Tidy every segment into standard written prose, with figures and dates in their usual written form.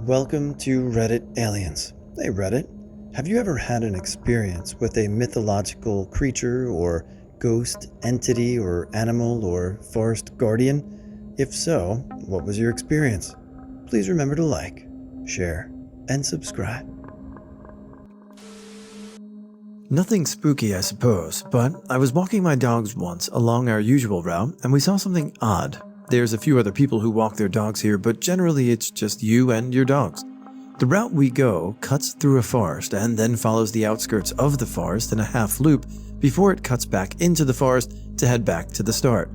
Welcome to Reddit Aliens. Hey Reddit, have you ever had an experience with a mythological creature or ghost, entity, or animal, or forest guardian? If so, what was your experience? Please remember to like, share, and subscribe. Nothing spooky, I suppose, but I was walking my dogs once along our usual route and we saw something odd. There's a few other people who walk their dogs here, but generally it's just you and your dogs. The route we go cuts through a forest and then follows the outskirts of the forest in a half loop before it cuts back into the forest to head back to the start.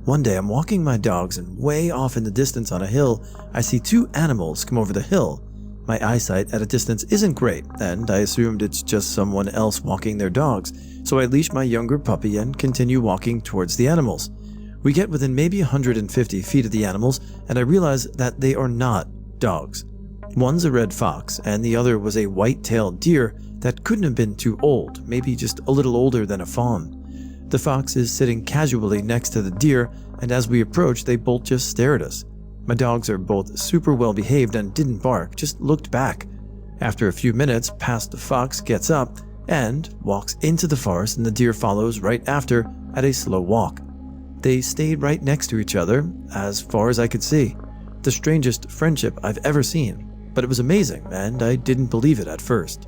One day I'm walking my dogs and way off in the distance on a hill, I see two animals come over the hill. My eyesight at a distance isn't great, and I assumed it's just someone else walking their dogs, so I leash my younger puppy and continue walking towards the animals. We get within maybe 150 feet of the animals, and I realize that they are not dogs. One's a red fox, and the other was a white-tailed deer that couldn't have been too old, maybe just a little older than a fawn. The fox is sitting casually next to the deer, and as we approach, they both just stare at us. My dogs are both super well behaved and didn't bark, just looked back. After a few minutes, past the fox gets up and walks into the forest, and the deer follows right after at a slow walk. They stayed right next to each other, as far as I could see. The strangest friendship I've ever seen, but it was amazing, and I didn't believe it at first.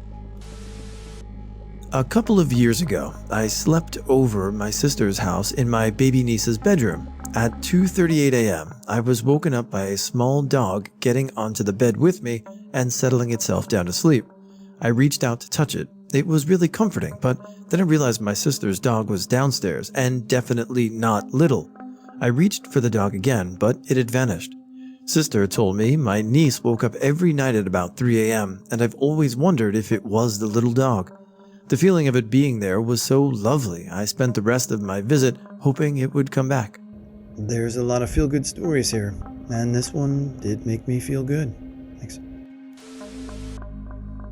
A couple of years ago, I slept over my sister's house in my baby niece's bedroom. At 2:38 a.m., I was woken up by a small dog getting onto the bed with me and settling itself down to sleep. I reached out to touch it. It was really comforting, but then I realized my sister's dog was downstairs and definitely not little. I reached for the dog again, but it had vanished. Sister told me my niece woke up every night at about 3 a.m., and I've always wondered if it was the little dog. The feeling of it being there was so lovely, I spent the rest of my visit hoping it would come back. There's a lot of feel-good stories here, and this one did make me feel good. Thanks.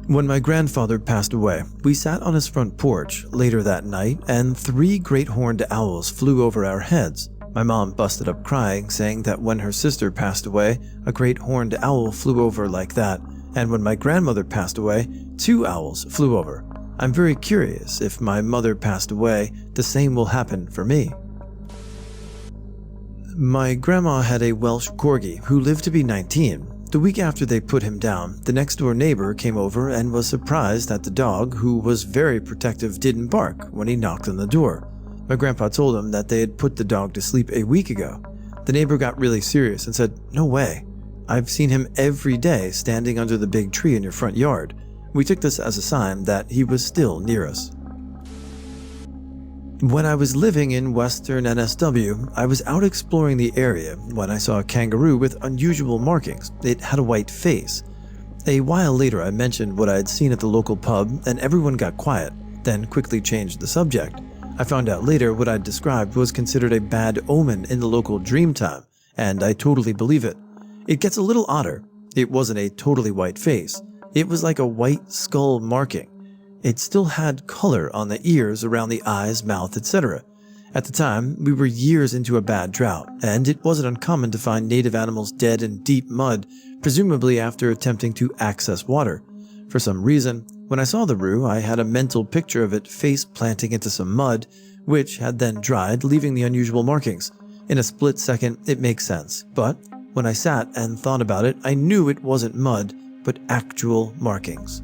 When my grandfather passed away, we sat on his front porch later that night, and 3 great horned owls flew over our heads. My mom busted up crying, saying that when her sister passed away, a great horned owl flew over like that, and when my grandmother passed away, 2 owls flew over. I'm very curious if my mother passed away, the same will happen for me. My grandma had a Welsh corgi who lived to be 19. The week after they put him down, the next door neighbor came over and was surprised that the dog, who was very protective, didn't bark when he knocked on the door. My grandpa told him that they had put the dog to sleep a week ago. The neighbor got really serious and said, "No way. I've seen him every day standing under the big tree in your front yard." We took this as a sign that he was still near us. When I was living in Western NSW, I was out exploring the area when I saw a kangaroo with unusual markings. It had a white face. A while later, I mentioned what I had seen at the local pub, and everyone got quiet, then quickly changed the subject. I found out later what I'd described was considered a bad omen in the local Dreamtime, and I totally believe it. It gets a little odder. It wasn't a totally white face. It was like a white skull marking. It still had color on the ears, around the eyes, mouth, etc. At the time, we were years into a bad drought, and it wasn't uncommon to find native animals dead in deep mud, presumably after attempting to access water. For some reason, when I saw the roo, I had a mental picture of it face planting into some mud, which had then dried, leaving the unusual markings. In a split second, it makes sense, but when I sat and thought about it, I knew it wasn't mud, but actual markings.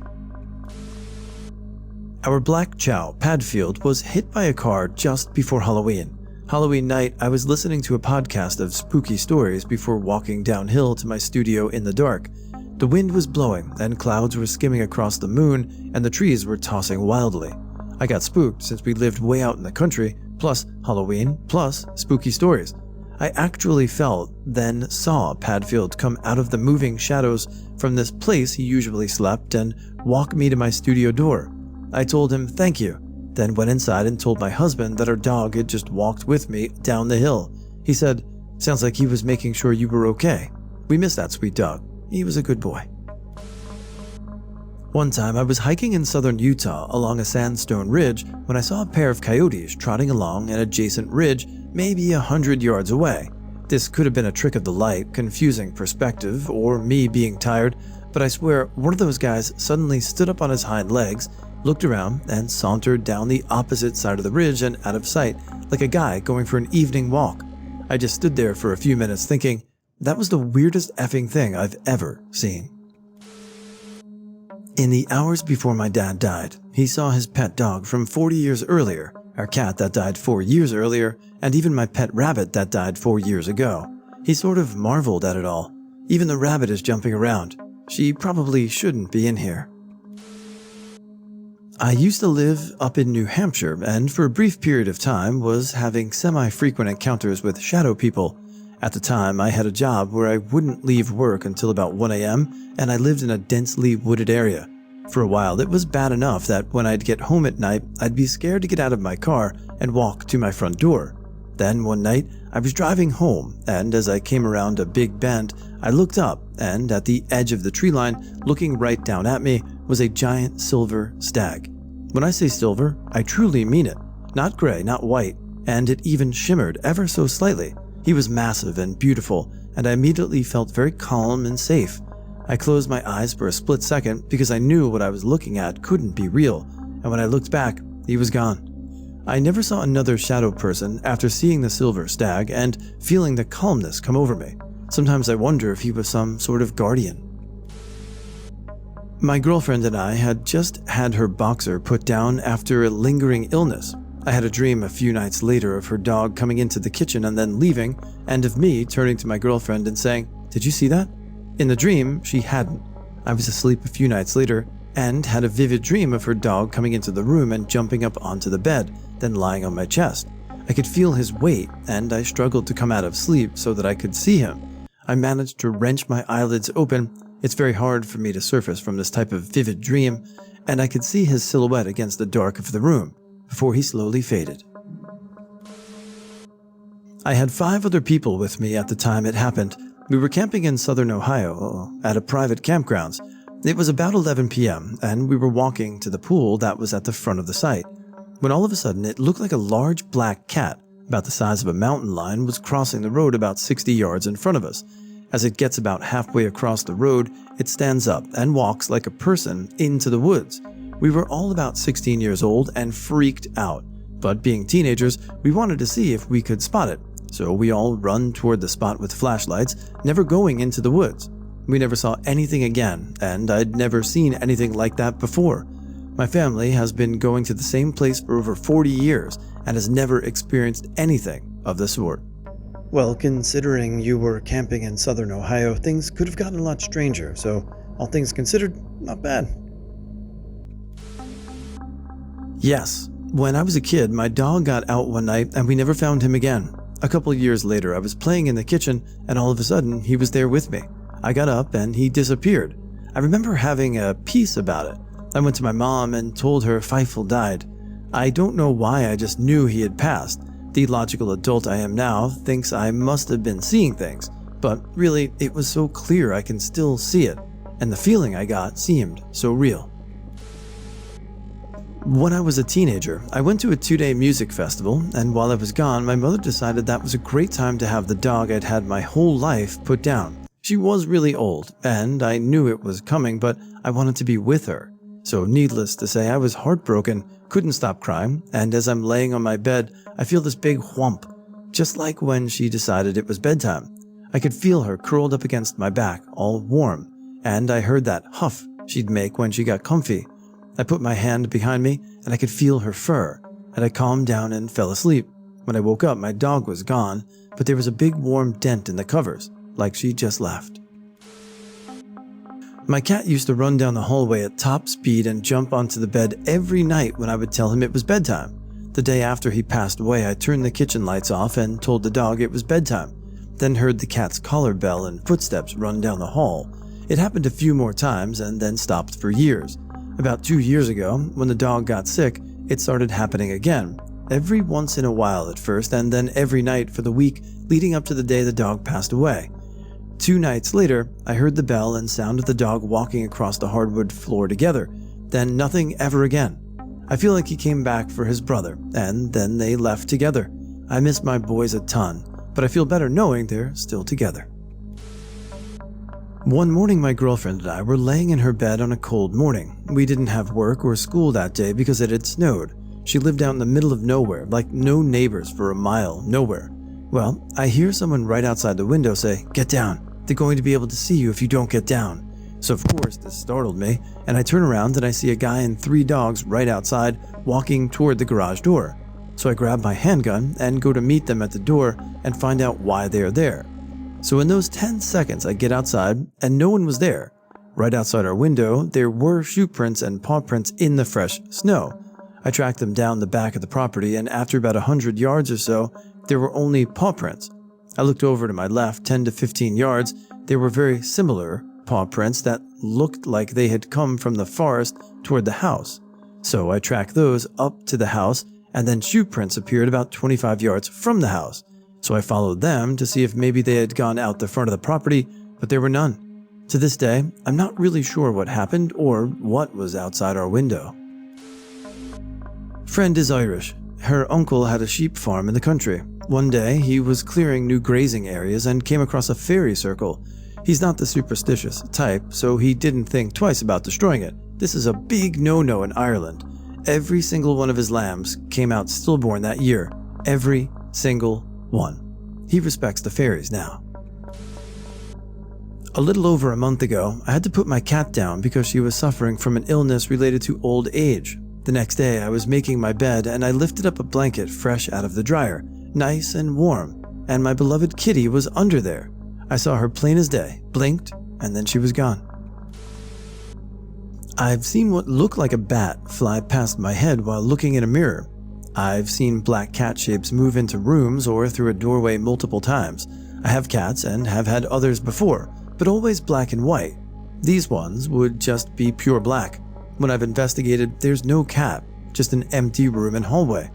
Our black chow, Padfield, was hit by a car just before Halloween. Halloween night, I was listening to a podcast of spooky stories before walking downhill to my studio in the dark. The wind was blowing, and clouds were skimming across the moon, and the trees were tossing wildly. I got spooked since we lived way out in the country, plus Halloween, plus spooky stories. I actually felt, then saw Padfield come out of the moving shadows from this place he usually slept and walk me to my studio door. I told him thank you, then went inside and told my husband that our dog had just walked with me down the hill. He said, "Sounds like he was making sure you were okay. We miss that sweet dog. He was a good boy." One time I was hiking in southern Utah along a sandstone ridge when I saw a pair of coyotes trotting along an adjacent ridge maybe 100 yards away. This could have been a trick of the light, confusing perspective, or me being tired, but I swear one of those guys suddenly stood up on his hind legs, looked around, and sauntered down the opposite side of the ridge and out of sight, like a guy going for an evening walk. I just stood there for a few minutes thinking, that was the weirdest effing thing I've ever seen. In the hours before my dad died, he saw his pet dog from 40 years earlier, our cat that died 4 years earlier, and even my pet rabbit that died 4 years ago. He sort of marveled at it all. Even the rabbit is jumping around. She probably shouldn't be in here. I used to live up in New Hampshire and for a brief period of time was having semi-frequent encounters with shadow people. At the time, I had a job where I wouldn't leave work until about 1 a.m. and I lived in a densely wooded area. For a while, it was bad enough that when I'd get home at night, I'd be scared to get out of my car and walk to my front door. Then one night, I was driving home, and as I came around a big bend, I looked up, and at the edge of the tree line, looking right down at me, was a giant silver stag. When I say silver, I truly mean it. Not gray, not white, and it even shimmered ever so slightly. He was massive and beautiful, and I immediately felt very calm and safe. I closed my eyes for a split second because I knew what I was looking at couldn't be real, and when I looked back, he was gone. I never saw another shadow person after seeing the silver stag and feeling the calmness come over me. Sometimes I wonder if he was some sort of guardian. My girlfriend and I had just had her boxer put down after a lingering illness. I had a dream a few nights later of her dog coming into the kitchen and then leaving, and of me turning to my girlfriend and saying, "Did you see that?" In the dream, she hadn't. I was asleep a few nights later and had a vivid dream of her dog coming into the room and jumping up onto the bed, then lying on my chest. I could feel his weight, and I struggled to come out of sleep so that I could see him. I managed to wrench my eyelids open. It's very hard for me to surface from this type of vivid dream, and I could see his silhouette against the dark of the room before he slowly faded. I had 5 other people with me at the time it happened. We were camping in southern Ohio at a private campgrounds. It was about 11 p.m., and we were walking to the pool that was at the front of the site, when all of a sudden it looked like a large black cat, about the size of a mountain lion, was crossing the road about 60 yards in front of us. As it gets about halfway across the road, it stands up and walks like a person into the woods. We were all about 16 years old and freaked out, but being teenagers, we wanted to see if we could spot it. So we all run toward the spot with flashlights, never going into the woods. We never saw anything again, and I'd never seen anything like that before. My family has been going to the same place for over 40 years and has never experienced anything of the sort. Well, considering you were camping in southern Ohio, things could have gotten a lot stranger, so all things considered, not bad. Yes, when I was a kid, my dog got out one night and we never found him again. A couple years later, I was playing in the kitchen and all of a sudden, he was there with me. I got up and he disappeared. I remember having a peace about it. I went to my mom and told her Feifel died. I don't know why, I just knew he had passed. The logical adult I am now thinks I must have been seeing things, but really, it was so clear I can still see it, and the feeling I got seemed so real. When I was a teenager, I went to a 2-day music festival, and while I was gone, my mother decided that was a great time to have the dog I'd had my whole life put down. She was really old, and I knew it was coming, but I wanted to be with her. So needless to say, I was heartbroken, couldn't stop crying, and as I'm laying on my bed, I feel this big whomp, just like when she decided it was bedtime. I could feel her curled up against my back, all warm, and I heard that huff she'd make when she got comfy. I put my hand behind me, and I could feel her fur, and I calmed down and fell asleep. When I woke up, my dog was gone, but there was a big warm dent in the covers, like she just left. My cat used to run down the hallway at top speed and jump onto the bed every night when I would tell him it was bedtime. The day after he passed away, I turned the kitchen lights off and told the dog it was bedtime, then heard the cat's collar bell and footsteps run down the hall. It happened a few more times and then stopped for years. About 2 years ago, when the dog got sick, it started happening again. Every once in a while at first, and then every night for the week leading up to the day the dog passed away. 2 nights later, I heard the bell and sound of the dog walking across the hardwood floor together. Then nothing ever again. I feel like he came back for his brother, and then they left together. I miss my boys a ton, but I feel better knowing they're still together. One morning, my girlfriend and I were laying in her bed on a cold morning. We didn't have work or school that day because it had snowed. She lived out in the middle of nowhere, like no neighbors for a mile, nowhere. Well, I hear someone right outside the window say, "Get down. They're going to be able to see you if you don't get down." So of course this startled me, and I turn around and I see a guy and 3 dogs right outside walking toward the garage door. So I grab my handgun and go to meet them at the door and find out why they are there. So in those 10 seconds I get outside and no one was there. Right outside our window there were shoe prints and paw prints in the fresh snow. I tracked them down the back of the property, and after about 100 yards or so there were only paw prints. I looked over to my left 10 to 15 yards. There were very similar paw prints that looked like they had come from the forest toward the house. So I tracked those up to the house, and then shoe prints appeared about 25 yards from the house. So I followed them to see if maybe they had gone out the front of the property, but there were none. To this day, I'm not really sure what happened or what was outside our window. Friend is Irish. Her uncle had a sheep farm in the country. One day, he was clearing new grazing areas and came across a fairy circle. He's not the superstitious type, so he didn't think twice about destroying it. This is a big no-no in Ireland. Every single one of his lambs came out stillborn that year. Every single one. He respects the fairies now. A little over a month ago, I had to put my cat down because she was suffering from an illness related to old age. The next day, I was making my bed and I lifted up a blanket fresh out of the dryer, nice and warm, and my beloved kitty was under there. I saw her plain as day, blinked, and then she was gone. I've seen what looked like a bat fly past my head while looking in a mirror. I've seen black cat shapes move into rooms or through a doorway multiple times. I have cats and have had others before, but always black and white. These ones would just be pure black. When I've investigated, there's no cat, just an empty room and hallway.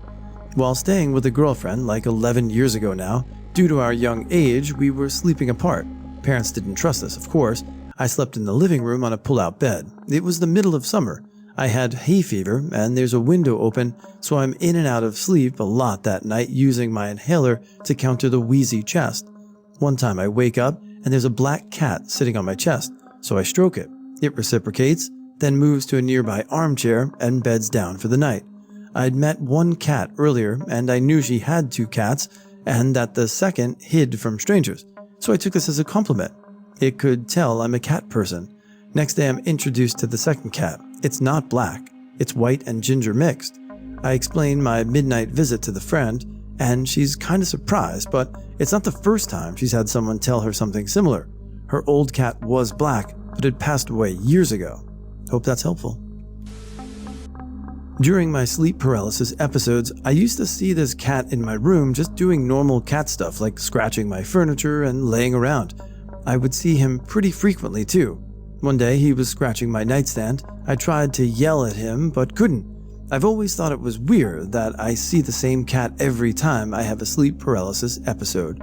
While staying with a girlfriend like 11 years ago now, due to our young age, we were sleeping apart. Parents didn't trust us, of course. I slept in the living room on a pull-out bed. It was the middle of summer. I had hay fever, and there's a window open, so I'm in and out of sleep a lot that night using my inhaler to counter the wheezy chest. One time I wake up, and there's a black cat sitting on my chest, so I stroke it. It reciprocates, then moves to a nearby armchair and beds down for the night. I'd met one cat earlier, and I knew she had 2 cats, and that the second hid from strangers, so I took this as a compliment. It could tell I'm a cat person. Next day I'm introduced to the second cat. It's not black, it's white and ginger mixed. I explain my midnight visit to the friend, and she's kinda surprised, but it's not the first time she's had someone tell her something similar. Her old cat was black, but had passed away years ago. Hope that's helpful. During my sleep paralysis episodes, I used to see this cat in my room just doing normal cat stuff like scratching my furniture and laying around. I would see him pretty frequently too. One day he was scratching my nightstand. I tried to yell at him but couldn't. I've always thought it was weird that I see the same cat every time I have a sleep paralysis episode.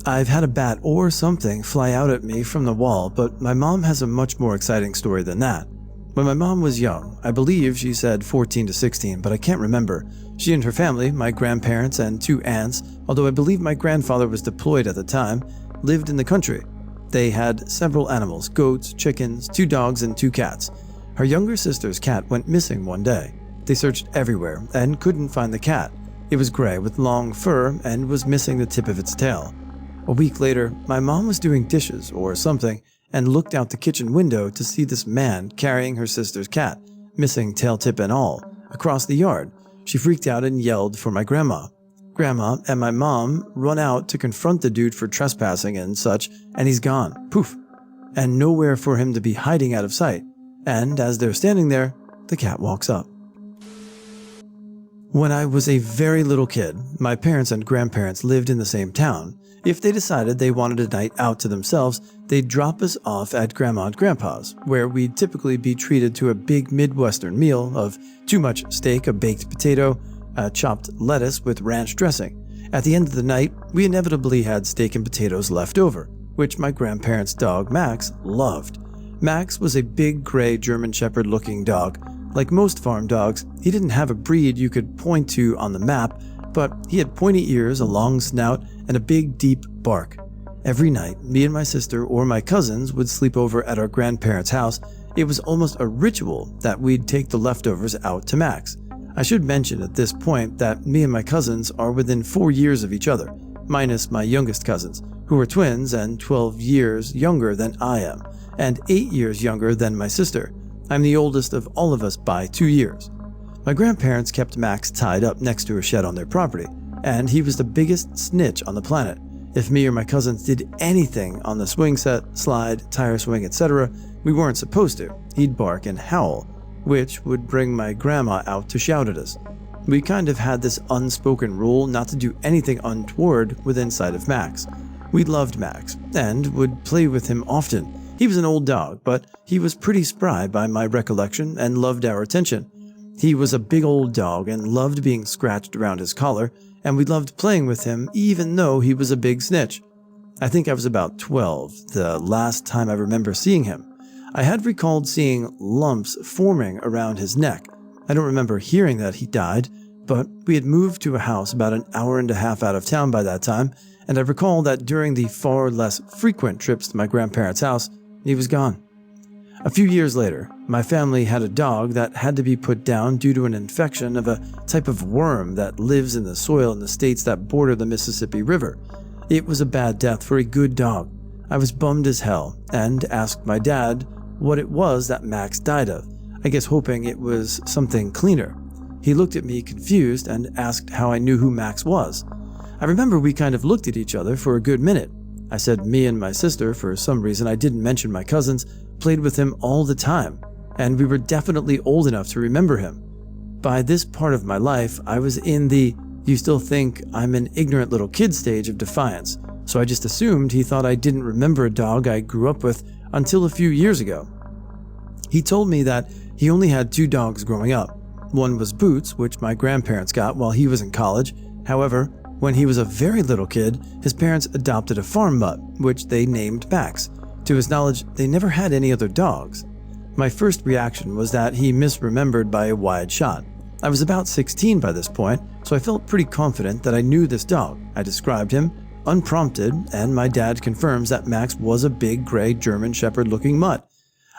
I've had a bat or something fly out at me from the wall, but my mom has a much more exciting story than that. When my mom was young, I believe she said 14 to 16, but I can't remember. She and her family, my grandparents and 2 aunts, although I believe my grandfather was deployed at the time, lived in the country. They had several animals, goats, chickens, 2 dogs, and 2 cats. Her younger sister's cat went missing one day. They searched everywhere and couldn't find the cat. It was gray with long fur and was missing the tip of its tail. A week later, my mom was doing dishes or something and looked out the kitchen window to see this man carrying her sister's cat, missing tail tip and all, across the yard. She freaked out and yelled for my grandma. Grandma and my mom run out to confront the dude for trespassing and such, and he's gone. Poof. And nowhere for him to be hiding out of sight. And as they're standing there, the cat walks up. When I was a very little kid, my parents and grandparents lived in the same town. If they decided they wanted a night out to themselves, they'd drop us off at Grandma and Grandpa's, where we'd typically be treated to a big Midwestern meal of too much steak, a baked potato, a chopped lettuce with ranch dressing. At the end of the night, we inevitably had steak and potatoes left over, which my grandparents' dog Max loved. Max was a big gray German Shepherd looking dog. Like most farm dogs, he didn't have a breed you could point to on the map, but he had pointy ears, a long snout, and a big deep bark. Every night, me and my sister or my cousins would sleep over at our grandparents' house. It was almost a ritual that we'd take the leftovers out to Max. I should mention at this point that me and my cousins are within 4 years of each other, minus my youngest cousins, who are twins and 12 years younger than I am, and 8 years younger than my sister. I'm the oldest of all of us by 2 years. My grandparents kept Max tied up next to a shed on their property, and he was the biggest snitch on the planet. If me or my cousins did anything on the swing set, slide, tire swing, etc., we weren't supposed to, he'd bark and howl, which would bring my grandma out to shout at us. We kind of had this unspoken rule not to do anything untoward within sight of Max. We loved Max, and would play with him often. He was an old dog, but he was pretty spry by my recollection and loved our attention. He was a big old dog and loved being scratched around his collar, and we loved playing with him even though he was a big snitch. I think I was about 12, the last time I remember seeing him. I had recalled seeing lumps forming around his neck. I don't remember hearing that he died, but we had moved to a house about an hour and a half out of town by that time, and I recall that during the far less frequent trips to my grandparents' house, he was gone. A few years later, my family had a dog that had to be put down due to an infection of a type of worm that lives in the soil in the states that border the Mississippi River. It was a bad death for a good dog. I was bummed as hell and asked my dad what it was that Max died of, I guess hoping it was something cleaner. He looked at me confused and asked how I knew who Max was. I remember we kind of looked at each other for a good minute. I said me and my sister, for some reason I didn't mention my cousins, played with him all the time, and we were definitely old enough to remember him. By this part of my life, I was in the "you still think I'm an ignorant little kid" stage of defiance, so I just assumed he thought I didn't remember a dog I grew up with until a few years ago. He told me that he only had 2 dogs growing up. One was Boots, which my grandparents got while he was in college. However, when he was a very little kid, his parents adopted a farm mutt, which they named Max. To his knowledge, they never had any other dogs. My first reaction was that he misremembered by a wide shot. I was about 16 by this point, so I felt pretty confident that I knew this dog. I described him, unprompted, and my dad confirms that Max was a big gray German Shepherd looking mutt.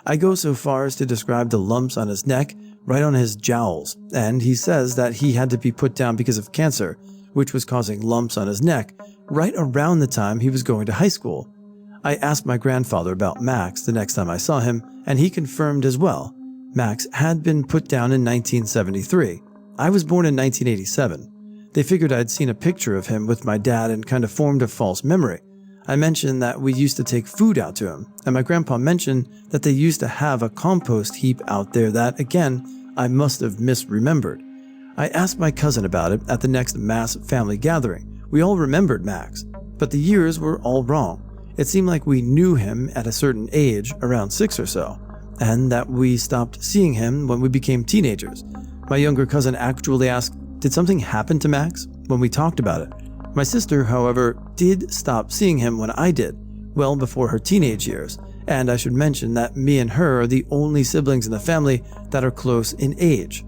I go so far as to describe the lumps on his neck, right on his jowls, and he says that he had to be put down because of cancer, which was causing lumps on his neck, right around the time he was going to high school. I asked my grandfather about Max the next time I saw him, and he confirmed as well. Max had been put down in 1973. I was born in 1987. They figured I'd seen a picture of him with my dad and kind of formed a false memory. I mentioned that we used to take food out to him, and my grandpa mentioned that they used to have a compost heap out there that, again, I must have misremembered. I asked my cousin about it at the next mass family gathering. We all remembered Max, but the years were all wrong. It seemed like we knew him at a certain age, around 6 or so, and that we stopped seeing him when we became teenagers. My younger cousin actually asked, "Did something happen to Max?" when we talked about it. My sister, however, did stop seeing him when I did, well before her teenage years, and I should mention that me and her are the only siblings in the family that are close in age.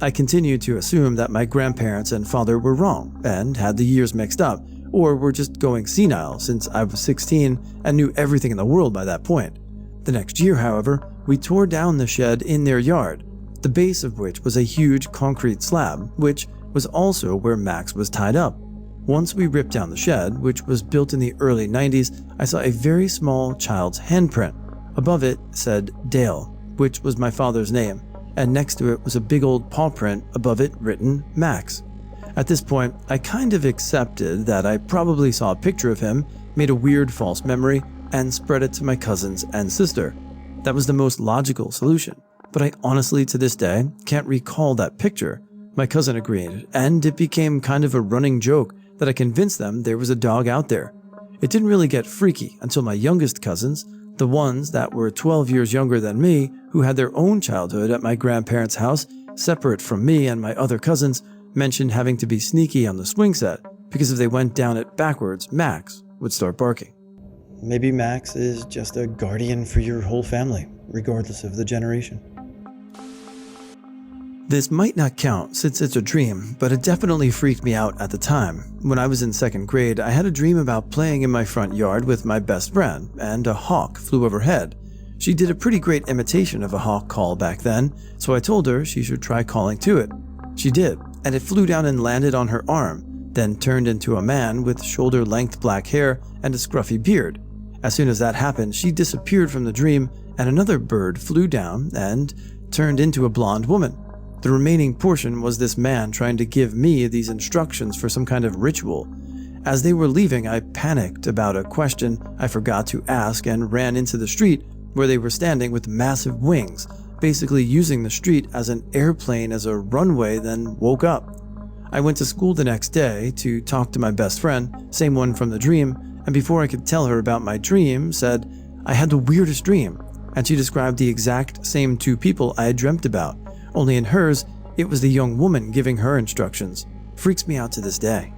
I continued to assume that my grandparents and father were wrong and had the years mixed up, or were just going senile since I was 16 and knew everything in the world by that point. The next year, however, we tore down the shed in their yard, the base of which was a huge concrete slab, which was also where Max was tied up. Once we ripped down the shed, which was built in the early 90s, I saw a very small child's handprint. Above it said Dale, which was my father's name, and next to it was a big old paw print above it written Max. At this point, I kind of accepted that I probably saw a picture of him, made a weird false memory, and spread it to my cousins and sister. That was the most logical solution, but I honestly to this day can't recall that picture. My cousin agreed, and it became kind of a running joke that I convinced them there was a dog out there. It didn't really get freaky until my youngest cousins, the ones that were 12 years younger than me, who had their own childhood at my grandparents' house, separate from me and my other cousins, mentioned having to be sneaky on the swing set, because if they went down it backwards, Max would start barking. Maybe Max is just a guardian for your whole family, regardless of the generation. This might not count since it's a dream, but it definitely freaked me out at the time. When I was in 2nd grade, I had a dream about playing in my front yard with my best friend, and a hawk flew overhead. She did a pretty great imitation of a hawk call back then, so I told her she should try calling to it. She did, and it flew down and landed on her arm, then turned into a man with shoulder-length black hair and a scruffy beard. As soon as that happened, she disappeared from the dream, and another bird flew down and turned into a blonde woman. The remaining portion was this man trying to give me these instructions for some kind of ritual. As they were leaving, I panicked about a question I forgot to ask and ran into the street where they were standing with massive wings, basically using the street as an airplane as a runway, then woke up. I went to school the next day to talk to my best friend, same one from the dream, and before I could tell her about my dream, said I had the weirdest dream, and she described the exact same 2 people I had dreamt about. Only in hers, it was the young woman giving her instructions. Freaks me out to this day.